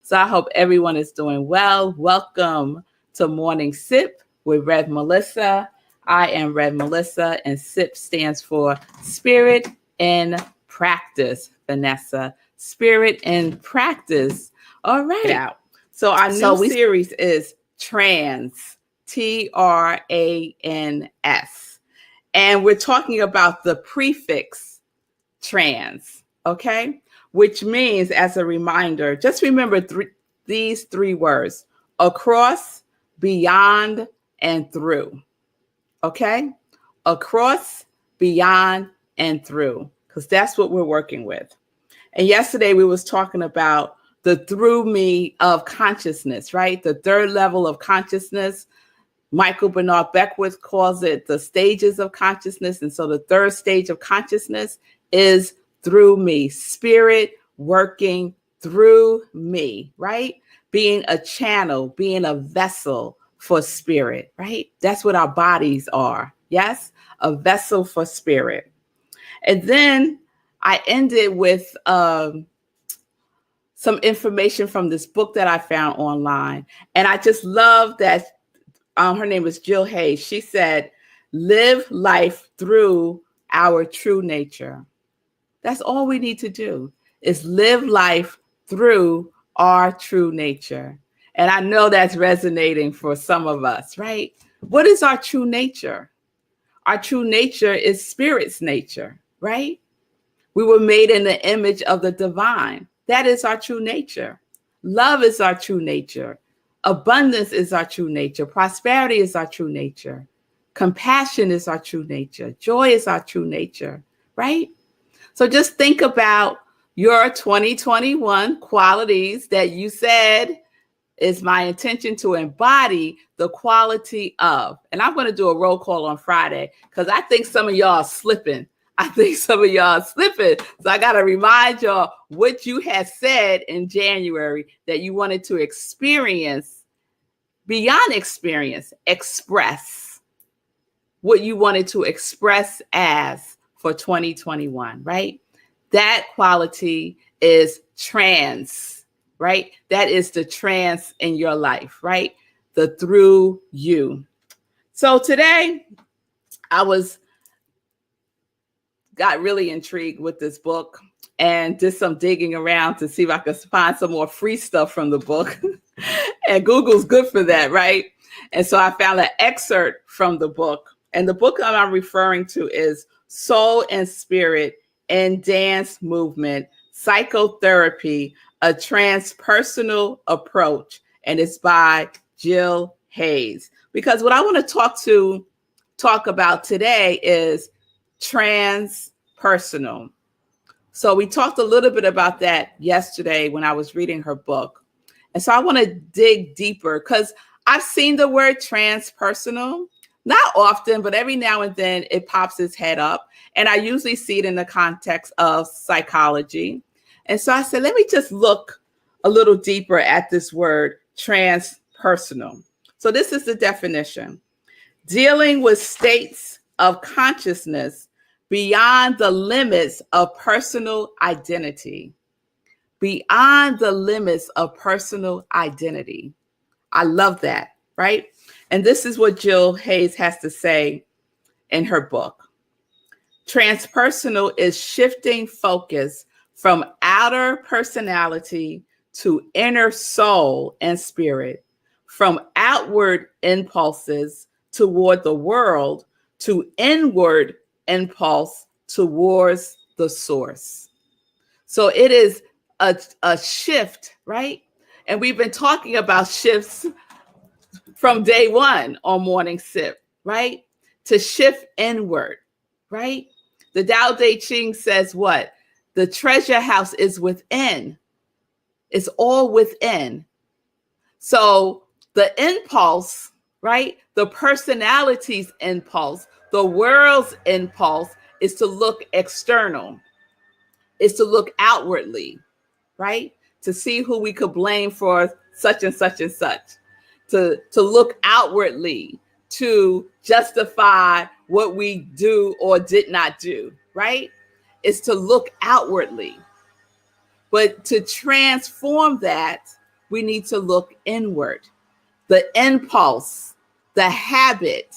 So I hope everyone is doing well. Welcome to Morning Sip with Rev Melissa. I am Rev Melissa, and SIP stands for Spirit in Practice, Vanessa. Spirit in Practice. All right. So our new series is Trans, Trans. And we're talking about the prefix trans, okay? Which means, as a reminder, just remember these three words: across, beyond, and through. Okay? Across, beyond, and through, because that's what we're working with. And yesterday we was talking about the through me of consciousness, right? The third level of consciousness. Michael Bernard Beckwith calls it the stages of consciousness. And so the third stage of consciousness is through me, spirit working through me, right? Being a channel, being a vessel for spirit, right? That's what our bodies are. Yes, a vessel for spirit. And then I ended with some information from this book that I found online. And I just love that her name is Jill Hayes. She said, live life through our true nature. That's all we need to do, is live life through our true nature. And I know that's resonating for some of us, right? What is our true nature? Our true nature is spirit's nature, right? We were made in the image of the divine. That is our true nature. Love is our true nature. Abundance is our true nature. Prosperity is our true nature. Compassion is our true nature. Joy is our true nature, right? So just think about your 2021 qualities that you said is my intention to embody the quality of. And I'm going to do a roll call on Friday because I think some of y'all are slipping. So I got to remind y'all what you had said in January that you wanted to experience, beyond experience, express what you wanted to express as for 2021, right? That quality is trans, right? That is the trans in your life, right? The through you. So today got really intrigued with this book and did some digging around to see if I could find some more free stuff from the book. And Google's good for that, right? And so I found an excerpt from the book. And the book that I'm referring to is Soul and Spirit in Dance Movement, Psychotherapy, a Transpersonal Approach. And it's by Jill Hayes. Because what I want to talk about today is transpersonal. So we talked a little bit about that yesterday when I was reading her book. And so I want to dig deeper because I've seen the word transpersonal, not often, but every now and then it pops its head up. And I usually see it in the context of psychology. And so I said, let me just look a little deeper at this word transpersonal. So this is the definition: dealing with states of consciousness beyond the limits of personal identity. Beyond the limits of personal identity. I love that, right? And this is what Jill Hayes has to say in her book. Transpersonal is shifting focus from outer personality to inner soul and spirit, from outward impulses toward the world to inward impulse towards the source. So it is a shift, right? And we've been talking about shifts from day one on Morning Sip, right? To shift inward, right? The Tao Te Ching says what? The treasure house is within. It's all within. So the impulse, right? The personality's impulse, the world's impulse is to look external, is to look outwardly, right? To see who we could blame for such and such and such, to look outwardly, to justify what we do or did not do, right? It's to look outwardly. But to transform that we need to look inward. The impulse, the habit,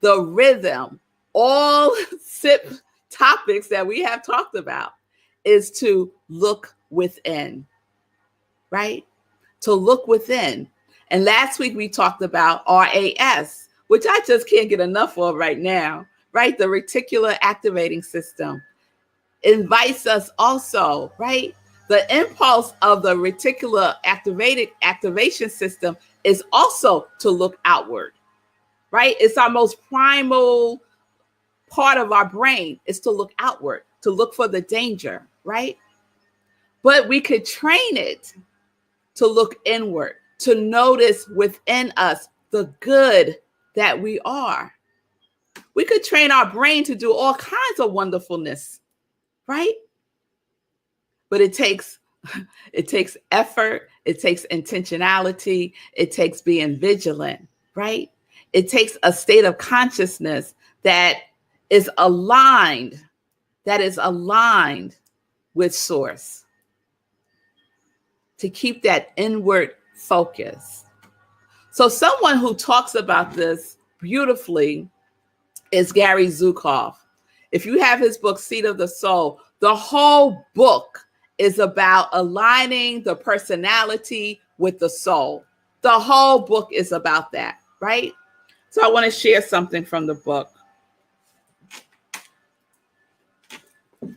the rhythm, all SIP topics that we have talked about is to look within, right? To look within. And last week we talked about RAS, which I just can't get enough of right now, right? The reticular activating system invites us also, right? The impulse of the reticular activation system is also to look outward, right? It's our most primal part of our brain is to look outward, to look for the danger, right? But we could train it to look inward, to notice within us the good that we are. We could train our brain to do all kinds of wonderfulness, right? But it takes effort, it takes intentionality, it takes being vigilant, right? It takes a state of consciousness that is aligned with source, to keep that inward focus. So someone who talks about this beautifully is Gary Zukav. If you have his book, Seat of the Soul, the whole book is about aligning the personality with the soul. The whole book is about that, right? So I want to share something from the book.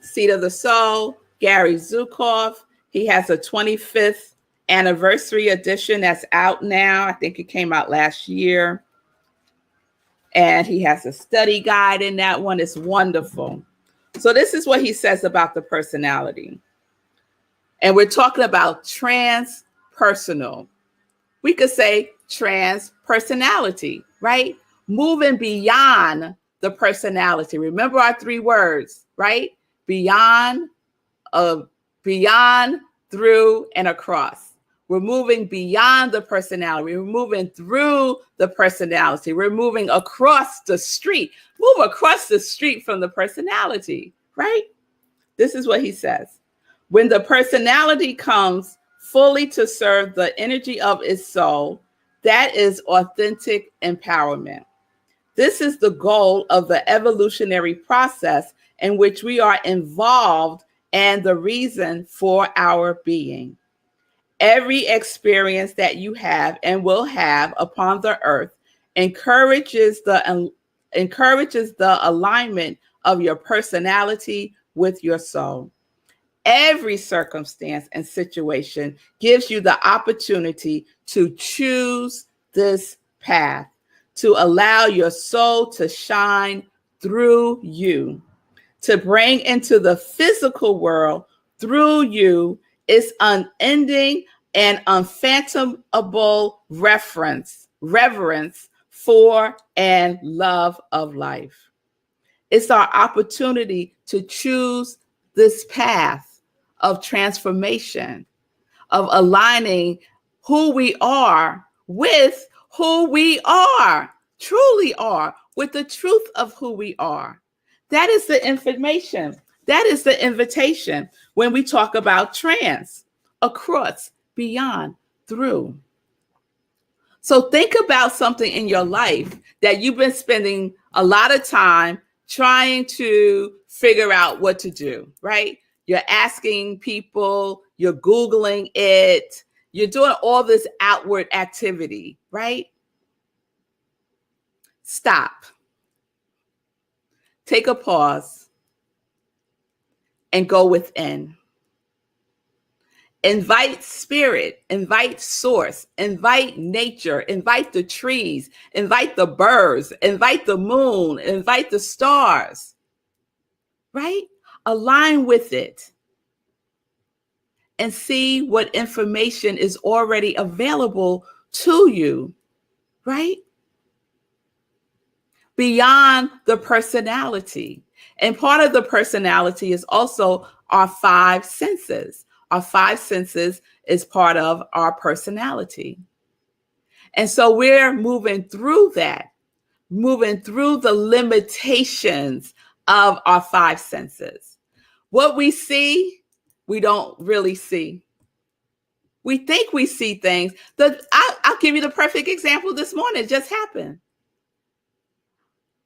Seat of the Soul, Gary Zukav. He has a 25th anniversary edition that's out now. I think it came out last year. And he has a study guide in that one. It's wonderful. So this is what he says about the personality. And we're talking about transpersonal. We could say transpersonality, right? Moving beyond the personality. Remember our three words, right? Beyond, through, and across. We're moving beyond the personality. We're moving through the personality. We're moving across the street. Move across the street from the personality, right? This is what he says. When the personality comes fully to serve the energy of its soul, that is authentic empowerment. This is the goal of the evolutionary process in which we are involved and the reason for our being. Every experience that you have and will have upon the earth encourages the alignment of your personality with your soul. Every circumstance and situation gives you the opportunity to choose this path, to allow your soul to shine through you, to bring into the physical world through you its unending and unfathomable reverence for and love of life. It's our opportunity to choose this path of transformation, of aligning who we are with who we are, truly are, with the truth of who we are. That is the information. That is the invitation when we talk about trans, across, beyond, through. So think about something in your life that you've been spending a lot of time trying to figure out what to do, right? You're asking people, you're Googling it, you're doing all this outward activity, right? Stop. Take a pause and go within. Invite spirit, invite source, invite nature, invite the trees, invite the birds, invite the moon, invite the stars, right? Align with it and see what information is already available to you, right? Beyond the personality. And part of the personality is also our five senses. Our five senses is part of our personality. And so we're moving through that, moving through the limitations of our five senses. What we see, we don't really see. We think we see things. I'll give you the perfect example this morning. It just happened.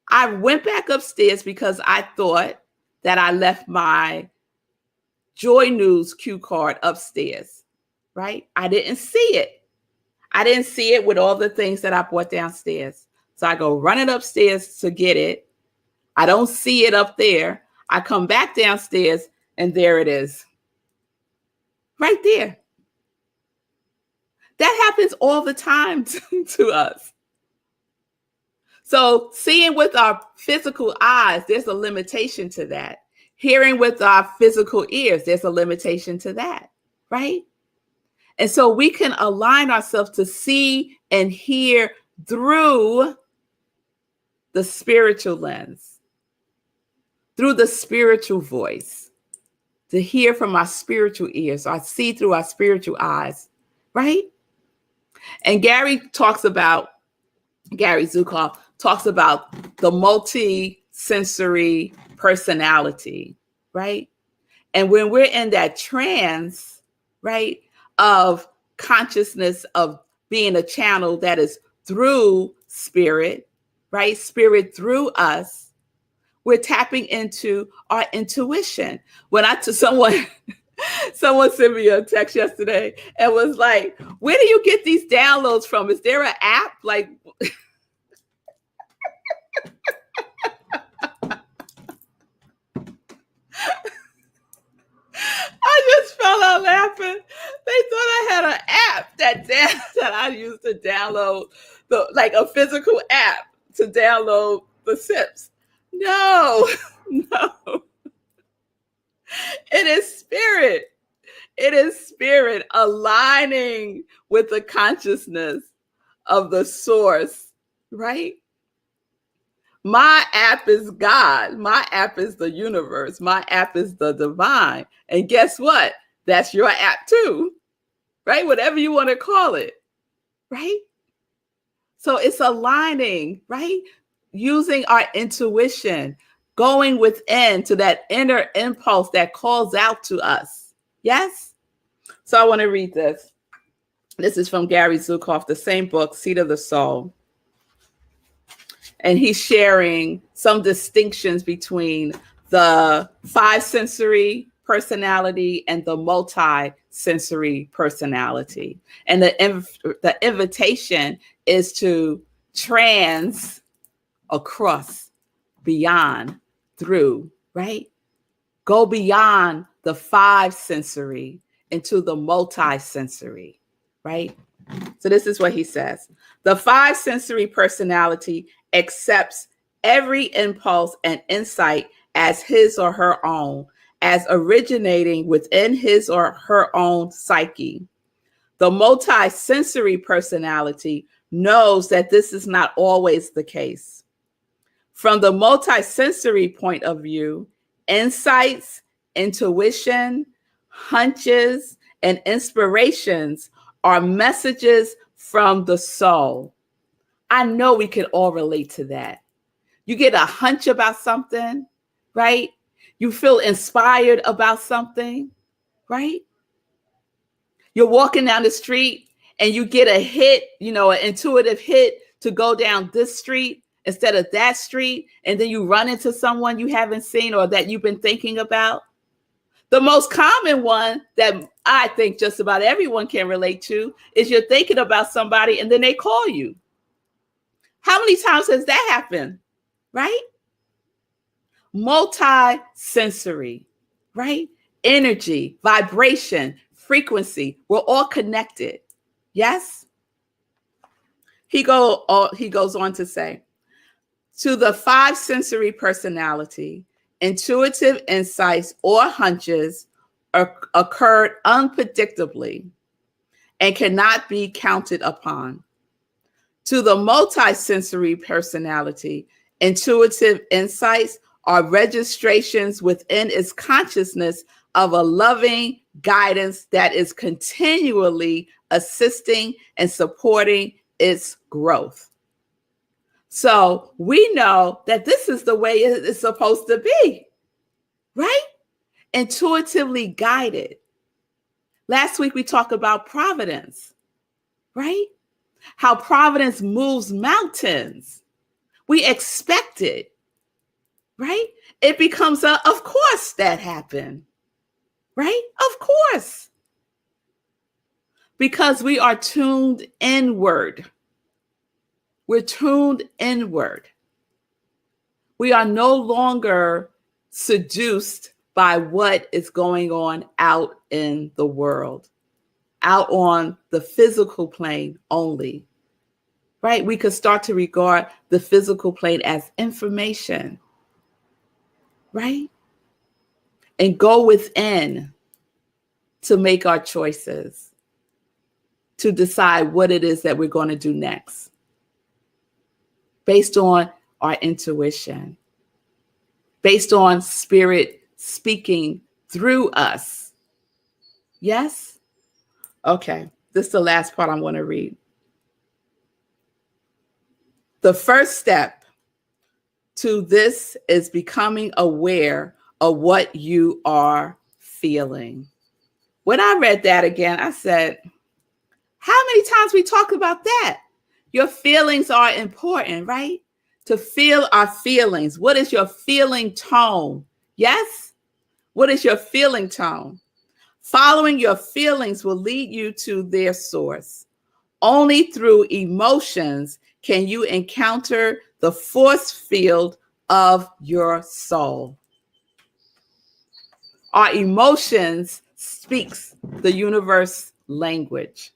I went back upstairs because I thought that I left my Joy News cue card upstairs, right? I didn't see it. I didn't see it with all the things that I brought downstairs. So I go running upstairs to get it. I don't see it up there. I come back downstairs and there it is. Right there. That happens all the time to us. So seeing with our physical eyes, there's a limitation to that. Hearing with our physical ears, there's a limitation to that, right? And so we can align ourselves to see and hear through the spiritual lens, through the spiritual voice, to hear from our spiritual ears, or see through our spiritual eyes, right? And Gary Zukav talks about the multi-sensory personality, right? And when we're in that trance, right, of consciousness, of being a channel that is through spirit, right? Spirit through us, we're tapping into our intuition. When someone sent me a text yesterday and was like, where do you get these downloads from? Is there an app? Like, I just fell out laughing. They thought I had an app that I used to download, like a physical app to download the SIPs. No. It is spirit. It is spirit aligning with the consciousness of the source, right? My app is God. My app is the universe. My app is the divine. And guess what? That's your app too, right? Whatever you want to call it, right? So it's aligning, right? Using our intuition, going within to that inner impulse that calls out to us. Yes? So I want to read this. This is from Gary Zukav, the same book, Seat of the Soul. And he's sharing some distinctions between the 5-sensory personality and the multi-sensory personality. And the invitation is to trans across, beyond, through, right? Go beyond the 5-sensory into the multi-sensory, right? So this is what he says. The 5-sensory personality accepts every impulse and insight as his or her own, as originating within his or her own psyche. The multi-sensory personality knows that this is not always the case. From the multi-sensory point of view, insights, intuition, hunches, and inspirations are messages from the soul. I know we can all relate to that. You get a hunch about something, right? You feel inspired about something, right? You're walking down the street and you get a hit, an intuitive hit to go down this street instead of that street. And then you run into someone you haven't seen or that you've been thinking about. The most common one that I think just about everyone can relate to is you're thinking about somebody and then they call you. How many times has that happened? Right? Multi-sensory, right? Energy, vibration, frequency, we're all connected. Yes? He goes on to say, to the 5-sensory personality, intuitive insights or hunches occurred unpredictably and cannot be counted upon. To the multi-sensory personality, intuitive insights are registrations within its consciousness of a loving guidance that is continually assisting and supporting its growth. So we know that this is the way it's supposed to be, right? Intuitively guided, Last week, we talked about providence, right? How providence moves mountains. We expect it, right? It becomes of course that happened, right? Of course. Because we are tuned inward. We're tuned inward. We are no longer seduced by what is going on out in the world, out on the physical plane only, right? We could start to regard the physical plane as information, right? And go within to make our choices, to decide what it is that we're going to do next, based on our intuition, based on spirit speaking through us. Yes? Okay, this is the last part I want to read. The first step to this is becoming aware of what you are feeling. When I read that again, I said, how many times we talk about that? Your feelings are important, right? To feel our feelings. What is your feeling tone? Yes? What is your feeling tone? Following your feelings will lead you to their source. Only through emotions can you encounter the force field of your soul. Our emotions speaks the universe language.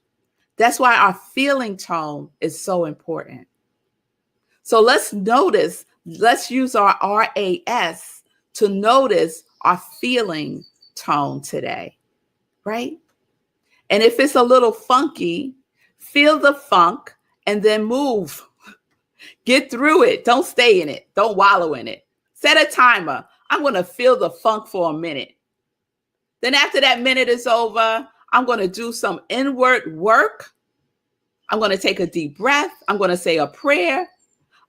That's why our feeling tone is so important. So let's use our RAS to notice our feeling tone today, right? And if it's a little funky, feel the funk and then move. Get through it. Don't stay in it. Don't wallow in it. Set a timer. I'm going to feel the funk for a minute. Then after that minute is over, I'm going to do some inward work. I'm going to take a deep breath. I'm going to say a prayer.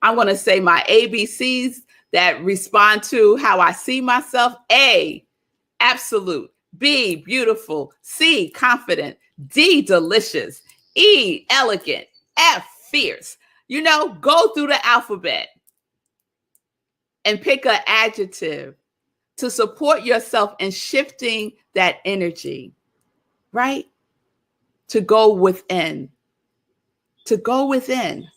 I'm going to say my ABCs that respond to how I see myself. A, absolute. B, beautiful. C, confident. D, delicious. E, elegant. F, fierce. Go through the alphabet and pick an adjective to support yourself in shifting that energy, right? To go within. To go within.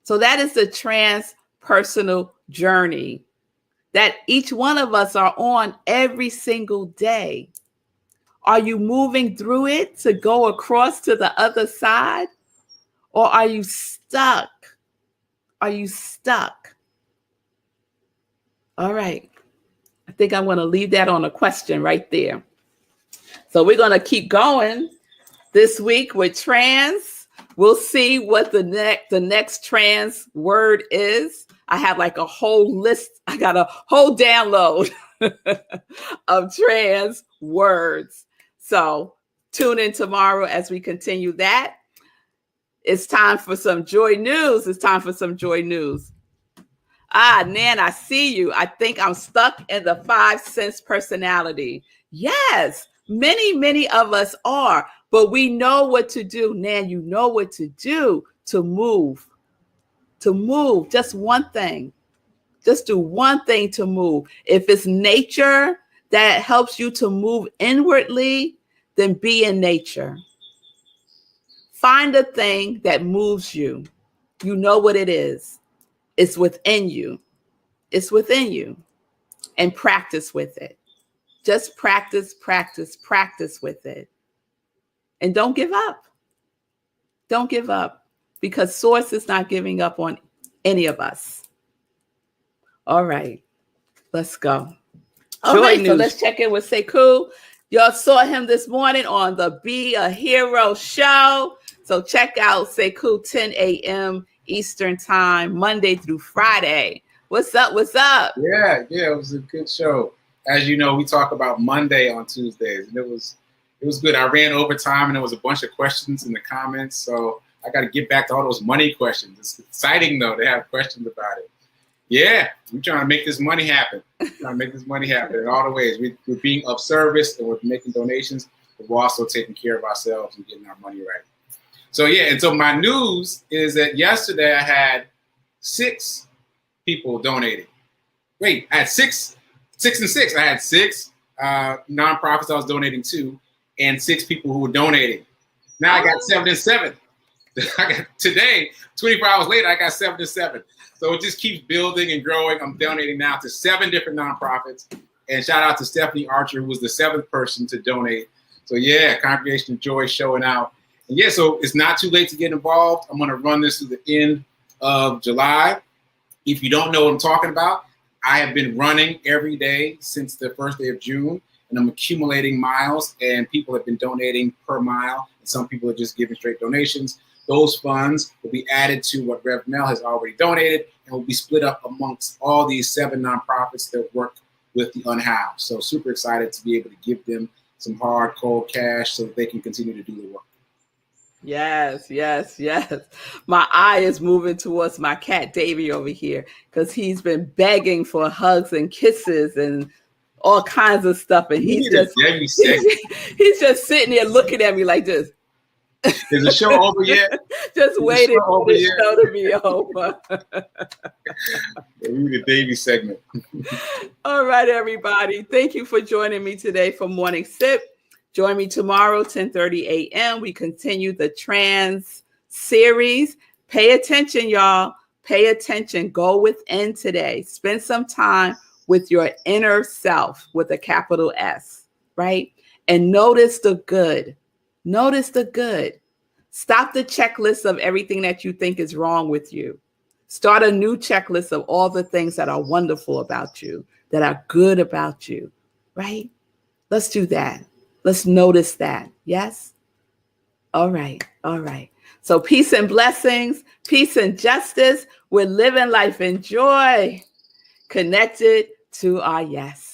So that is the transpersonal journey that each one of us are on every single day. Are you moving through it to go across to the other side? Or are you stuck? Are you stuck? All right. I think I'm going to leave that on a question right there. So we're going to keep going this week with trans. We'll see what the next trans word is. I have like a whole list. I got a whole download of trans words. So tune in tomorrow as we continue that. It's time for some joy news. It's time for some joy news. Nan, I see you. I think I'm stuck in the 5 sense personality. Yes, many of us are, but we know what to do. Nan, you know what to do to move. To move, just one thing. Just do one thing to move. If it's nature that helps you to move inwardly, then be in nature. Find a thing that moves you. You know what it is. It's within you. It's within you. And practice with it. Just practice with it. And don't give up. Don't give up, because Source is not giving up on any of us. All right, let's go. All right, so let's check in with Sekou. Y'all saw him this morning on the Be a Hero show. So check out Sekou 10 a.m. Eastern time, Monday through Friday. What's up? What's up? Yeah, it was a good show. As you know, we talk about Monday on Tuesdays, and it was good. I ran overtime, and there was a bunch of questions in the comments, so I got to get back to all those money questions. It's exciting, though, to have questions about it. Yeah, we're trying to make this money happen. Trying to make this money happen in all the ways. We're being of service and we're making donations, but we're also taking care of ourselves and getting our money right. So yeah, and so my news is that yesterday I had 6 people donating. Wait, I had 6 and 6. I had 6 nonprofits I was donating to, and 6 people who were donating. Now I got 7 and 7. I got today, 24 hours later, I got 7 and 7. So it just keeps building and growing. I'm donating now to 7 different nonprofits. And shout out to Stephanie Archer, who was the 7th person to donate. So yeah, Congregation of Joy showing out. And yeah, so it's not too late to get involved. I'm going to run this to the end of July. If you don't know what I'm talking about, I have been running every day since the first day of June, and I'm accumulating miles, and people have been donating per mile, and some people are just giving straight donations. Those funds will be added to what Rev Mel has already donated, and will be split up amongst all these 7 nonprofits that work with the unhoused. So super excited to be able to give them some hard, cold cash so that they can continue to do the work. Yes, yes, yes. My eye is moving towards my cat Davy over here because he's been begging for hugs and kisses and all kinds of stuff, and he's just sitting there looking at me like this. Is the show over yet? Just waiting for the show to be over. We need a Davy segment. All right, everybody. Thank you for joining me today for Morning Sip. Join me tomorrow, 10:30 a.m. We continue the trans series. Pay attention, y'all. Pay attention. Go within today. Spend some time with your inner self with a capital S, right? And notice the good. Notice the good. Stop the checklist of everything that you think is wrong with you. Start a new checklist of all the things that are wonderful about you, that are good about you, right? Let's do that. Let's notice that. Yes? All right. All right. So peace and blessings, peace and justice. We're living life in joy, connected to our yes.